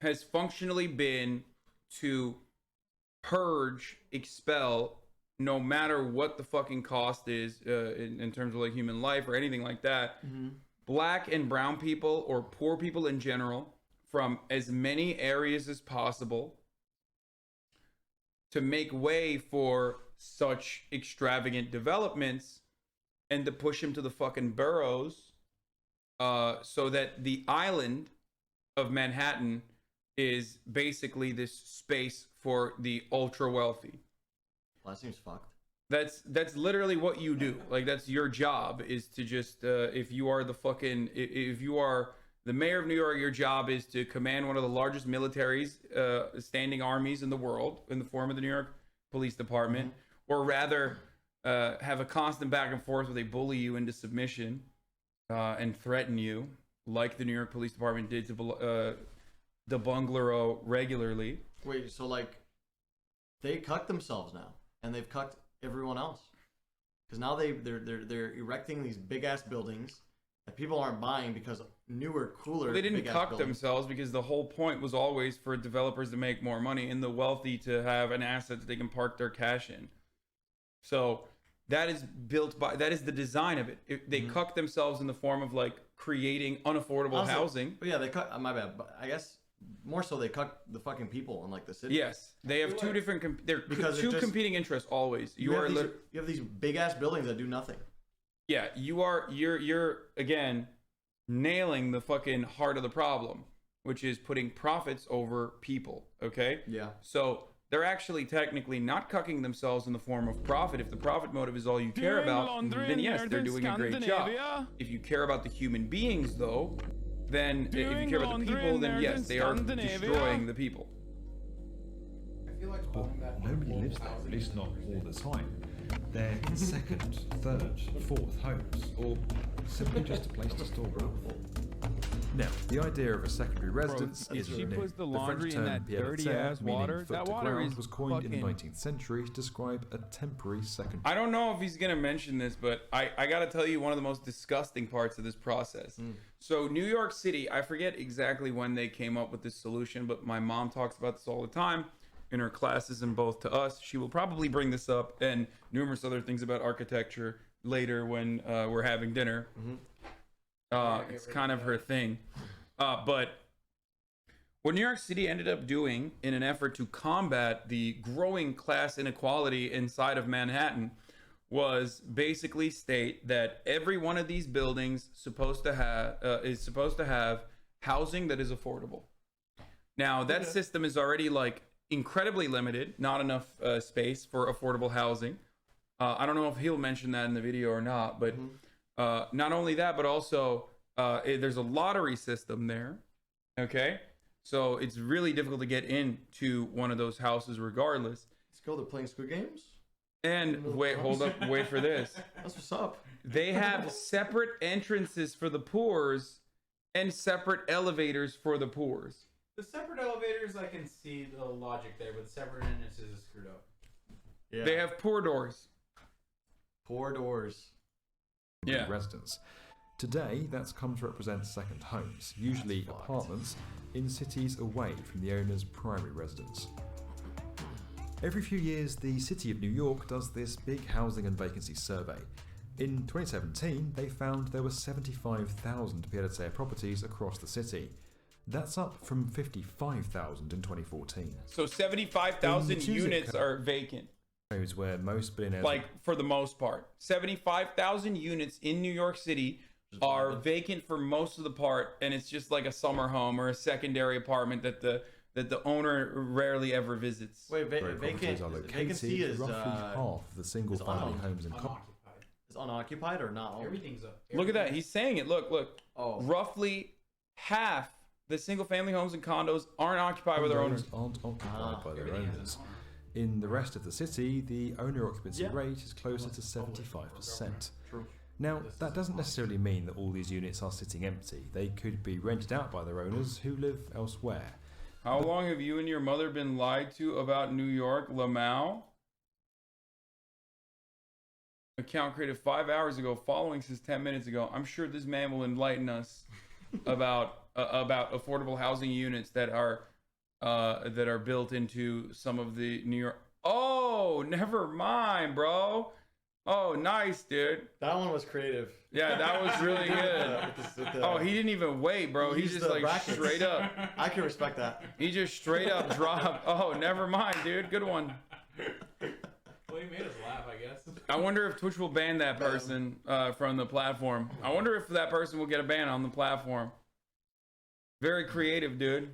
has functionally been to purge, expel, no matter what the fucking cost is in terms of like human life or anything like that, black and brown people or poor people in general from as many areas as possible to make way for such extravagant developments and to push them to the fucking boroughs so that the island of Manhattan is basically this space for the ultra wealthy. Well, that seems fucked. That's literally what you do. Like, that's your job, is to just if you are the mayor of New York, your job is to command one of the largest militaries, standing armies in the world, in the form of the New York Police Department, or rather have a constant back and forth where they bully you into submission and threaten you, like the New York Police Department did to the bungalow regularly. Wait, so like they cucked themselves now, and they've cucked everyone else, because now they're erecting these big ass buildings that people aren't buying because newer, cooler. Well, they didn't cuck themselves, because the whole point was always for developers to make more money and the wealthy to have an asset that they can park their cash in. So that is the design of it. They cuck themselves in the form of like creating unaffordable housing. But yeah, they cuck. My bad. But I guess more so they cuck the fucking people in like the city. Yes, they have two different. Two competing interests always. You have these big ass buildings that do nothing. Yeah, you're again nailing the fucking heart of the problem, which is putting profits over people. Okay. Yeah. So they're actually technically not cucking themselves in the form of profit. If the profit motive is all you care about, then yes, they're doing a great job. If you care about the human beings, though, then if you care about the people, then yes, they are destroying the people. I feel like nobody lives there, at least not all the time. They're in second, third, fourth homes, or simply just a place to store wealth. Now, the idea of a secondary residence isn't new. The French term pied-à-terre, meaning foot to ground, was coined in the 19th century to describe a temporary secondary. I don't know if he's going to mention this, but I got to tell you one of the most disgusting parts of this process. So New York City, I forget exactly when they came up with this solution, but my mom talks about this all the time in her classes, and both to us. She will probably bring this up and numerous other things about architecture later when we're having dinner. It's kind of her thing. But what New York City ended up doing in an effort to combat the growing class inequality inside of Manhattan was basically state that every one of these buildings is supposed to have housing that is affordable. Now, that system is already like incredibly limited, not enough space for affordable housing. I don't know if he'll mention that in the video or not, but not only that, but also there's a lottery system there. Okay, so it's really difficult to get into one of those houses regardless. Let's go. They're playing Squid Games. And hold up, wait for this. That's what's up. They have separate entrances for the poors and separate elevators for the poors. The separate elevators, I can see the logic there, but the separate entrances is screwed up. Yeah. They have poor doors. Poor doors. Yeah. Residents. Today, that's come to represent second homes, usually apartments, in cities away from the owner's primary residence. Every few years, the City of New York does this big housing and vacancy survey. In 2017, they found there were 75,000 pied-à-terre properties across the city. That's up from 55,000 in 2014. So 75,000 units are vacant. Where most billionaires, like for the most part, 75,000 units in New York City are vacant for most of the part, and it's just like a summer home or a secondary apartment that the owner rarely ever visits. Wait, vacancy is roughly half of the single-family homes in is unoccupied or not? Everything's up. Look at that. He's saying it. Look. Oh. Roughly half the single-family homes and condos aren't occupied by their owners. Aren't occupied by their owners. In the rest of the city, the owner occupancy rate is closer to 75%. True. Now, that doesn't necessarily mean that all these units are sitting empty. They could be rented out by their owners who live elsewhere. How long have you and your mother been lied to about New York, Lamau? Account created 5 hours ago, following since 10 minutes ago. I'm sure this man will enlighten us about affordable housing units that are that are built into some of the New York. Oh, never mind, bro. Oh, nice, dude. That one was creative. Yeah, that was really good. Oh, he didn't even wait, bro. He just like brackets. straight up. I can respect that. He just straight up dropped. Oh, never mind, dude. Good one. Well, he made us laugh, I guess. I wonder if Twitch will ban that person from the platform. I wonder if that person will get a ban on the platform. Very creative, dude.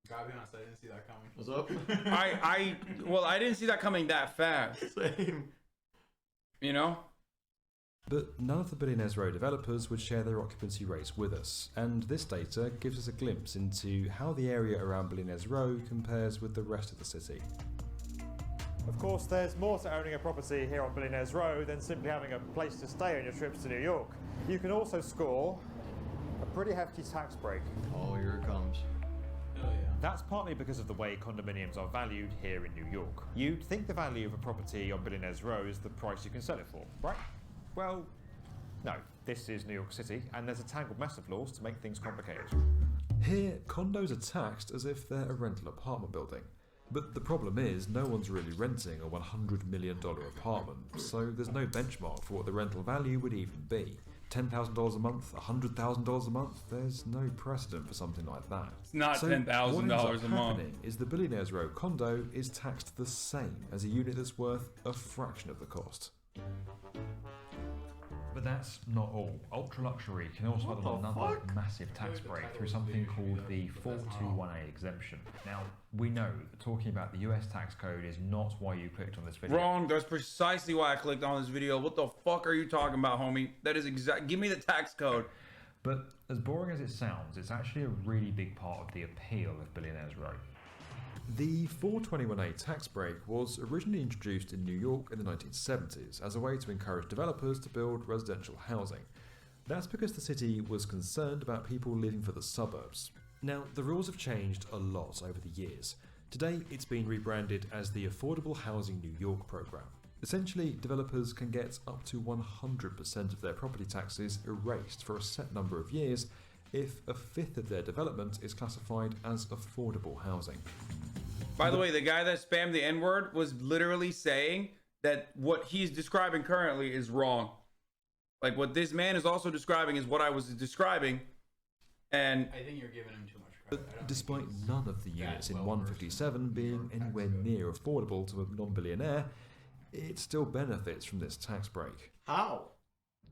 Gotta be honest, I didn't see that coming. What's up? I didn't see that coming that fast. Same. You know? But none of the Billionaires Row developers would share their occupancy rates with us, and this data gives us a glimpse into how the area around Billionaires Row compares with the rest of the city. Of course, there's more to owning a property here on Billionaires Row than simply having a place to stay on your trips to New York. You can also score a pretty hefty tax break. Oh, here it comes. Hell yeah. That's partly because of the way condominiums are valued here in New York. You'd think the value of a property on Billionaires Row is the price you can sell it for, right? Well, no. This is New York City, and there's a tangled mess of laws to make things complicated. Here, condos are taxed as if they're a rental apartment building. But the problem is, no one's really renting a $100 million apartment, so there's no benchmark for what the rental value would even be. $10,000 a month, $100,000 a month, there's no precedent for something like that. It's not So $10,000 what ends up a month. happening is the Billionaires Row condo is taxed the same as a unit that's worth a fraction of the cost. But that's not all. Ultra luxury can also add on another massive tax break through something called the 421A exemption. Now, we know that talking about the US tax code is not why you clicked on this video. Wrong. That's precisely why I clicked on this video. What the fuck are you talking about, homie? That is exact. Give me the tax code. But as boring as it sounds, it's actually a really big part of the appeal of Billionaires Row. The 421A tax break was originally introduced in New York in the 1970s as a way to encourage developers to build residential housing. That's because the city was concerned about people living for the suburbs. Now, the rules have changed a lot over the years. Today, it's been rebranded as the Affordable Housing New York program. Essentially, developers can get up to 100% of their property taxes erased for a set number of years if a fifth of their development is classified as affordable housing. By the way, the guy that spammed the N-word was literally saying that what he's describing currently is wrong. Like, what this man is also describing is what I was describing. And I think you're giving him too much credit. I But don't despite think he's none of the units in well 157 being anywhere near affordable to a non-billionaire, it still benefits from this tax break. How?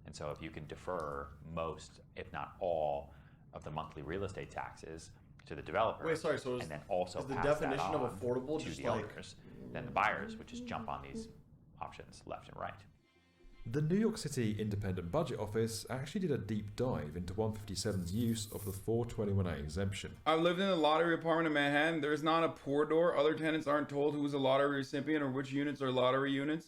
And so if you can defer most, if not all, of the monthly real estate taxes to the developer, Wait, sorry, so and then also is the pass definition that of on affordable to just the like- owners, then the buyers would just jump on these options left and right. The New York City Independent Budget Office actually did a deep dive into 157's use of the 421A exemption. I've lived in a lottery apartment in Manhattan. There's not a pour door. Other tenants aren't told who's a lottery recipient or which units are lottery units.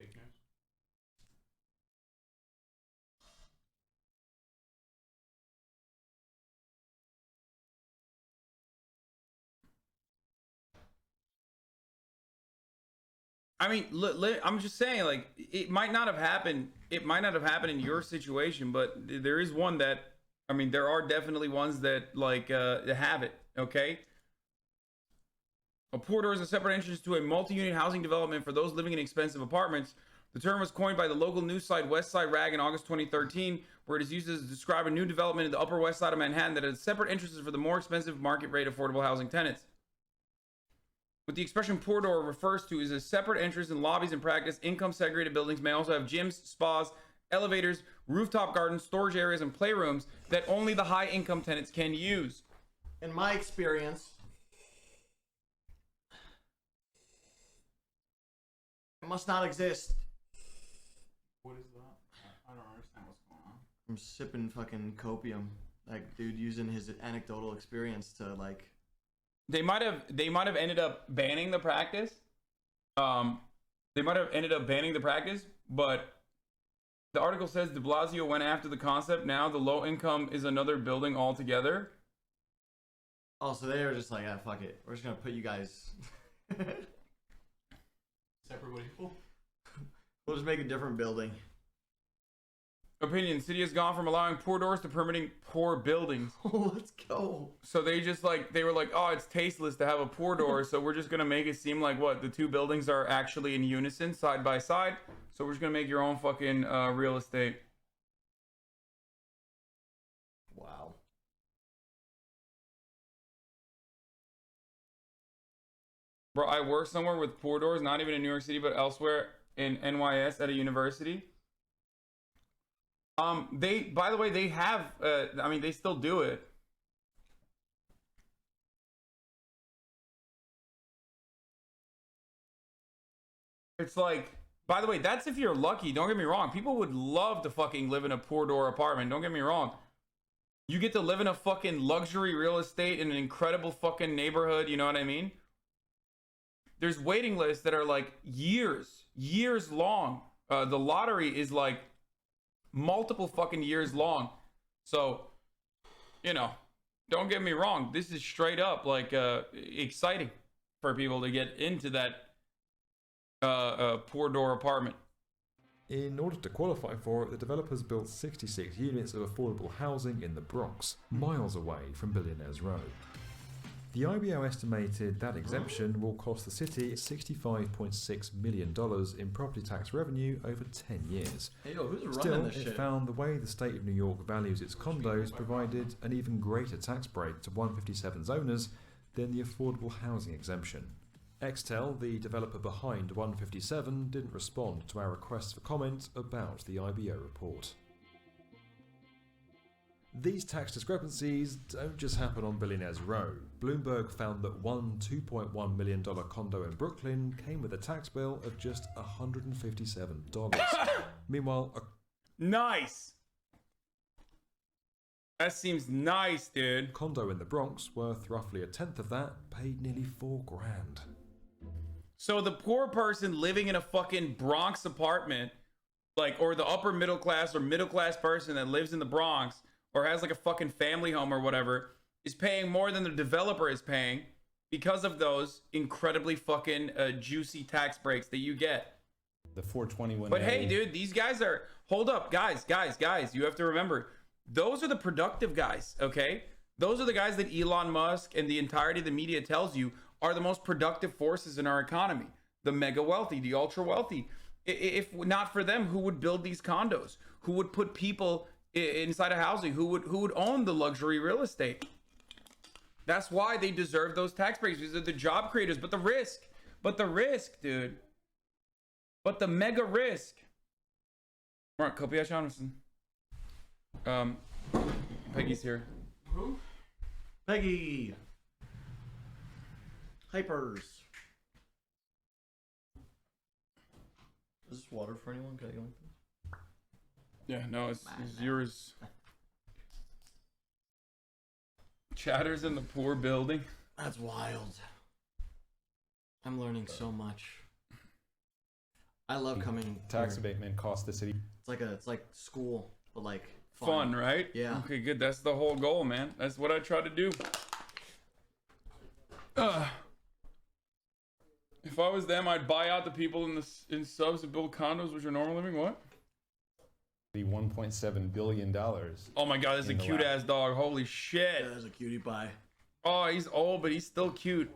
fake news. I mean, I'm just saying, like, it might not have happened. It might not have happened in your situation, but there is one that, I mean, there are definitely ones that, like, have it, okay? A pour door is a separate entrance to a multi-unit housing development for those living in expensive apartments. The term was coined by the local news site West Side Rag in August 2013, where it is used to describe a new development in the Upper West Side of Manhattan that has separate entrances for the more expensive market rate affordable housing tenants. What the expression pour door refers to is a separate entrance in lobbies and practice. Income segregated buildings may also have gyms, spas, elevators, rooftop gardens, storage areas, and playrooms that only the high income tenants can use. In my experience, it must not exist. What is that? I don't understand what's going on. I'm sipping fucking copium. Like, dude using his anecdotal experience to, like... They might have ended up banning the practice. They might have ended up banning the practice, but The article says de Blasio went after the concept. Now the low income is another building altogether. Oh, so they were just like, ah, fuck it. We're just gonna put you guys. Separate people. We'll just make a different building. Opinion: city has gone from allowing poor doors to permitting poor buildings. Oh, let's go. So they just like, they were like, oh, it's tasteless to have a poor door, so we're just gonna make it seem like what, the two buildings are actually in unison, side by side. So we're just gonna make your own fucking real estate. Wow. Bro, I work somewhere with poor doors, not even in New York City, but elsewhere in NYS at a university. They, by the way, they have, I mean, they still do it. It's like, by the way, that's if you're lucky. Don't get me wrong. People would love to fucking live in a poor door apartment. Don't get me wrong. You get to live in a fucking luxury real estate in an incredible fucking neighborhood. You know what I mean? There's waiting lists that are like years long. The lottery is like multiple fucking years long. So, you know, don't get me wrong. This is straight up like exciting for people to get into that poor door apartment. In order to qualify for it, the developers built 66 units of affordable housing in the Bronx, miles away from Billionaires Row. The IBO estimated that exemption will cost the city $65.6 million in property tax revenue over 10 years. Hey, yo, who's running Still, this it shit? found the way the state of New York values its condos provided an even greater tax break to 157's owners than the affordable housing exemption. Extel, the developer behind 157, didn't respond to our requests for comment about the IBO report. These tax discrepancies don't just happen on Billionaires Row. Bloomberg found that one $2.1 million condo in Brooklyn came with a tax bill of just $157. Meanwhile, a Nice. That seems nice, dude. condo in the Bronx, worth roughly a tenth of that, paid nearly $4,000. So the poor person living in a fucking Bronx apartment, like, or the upper middle class or middle class person that lives in the Bronx or has like a fucking family home or whatever, is paying more than the developer is paying because of those incredibly fucking juicy tax breaks that you get. The 421. But hey, dude, these guys are, hold up, guys, you have to remember, those are the productive guys, okay? Those are the guys that Elon Musk and the entirety of the media tells you are the most productive forces in our economy. The mega wealthy, the ultra wealthy. If not for them, who would build these condos? Who would put people inside of housing? Who would own the luxury real estate? That's why they deserve those tax breaks, because they're the job creators. But the risk, dude. But the mega risk. All right, Kopiya Jonathan. Peggy's here. Who? Peggy. Hypers. Is this water for anyone? Can I go in? Yeah, no, it's yours. Chatters in the poor building. That's wild. I'm learning so much. I love coming. Tax here. abatement cost the city. It's like school, but like Fun, right? Yeah. Okay, good. That's the whole goal, man. That's what I try to do. If I was them, I'd buy out the people in subs that build condos, which are normal living. What? The $1.7 billion. Oh my god, that's a cute ass dog. Holy shit. Yeah, there's a cutie pie. Oh, he's old, but he's still cute.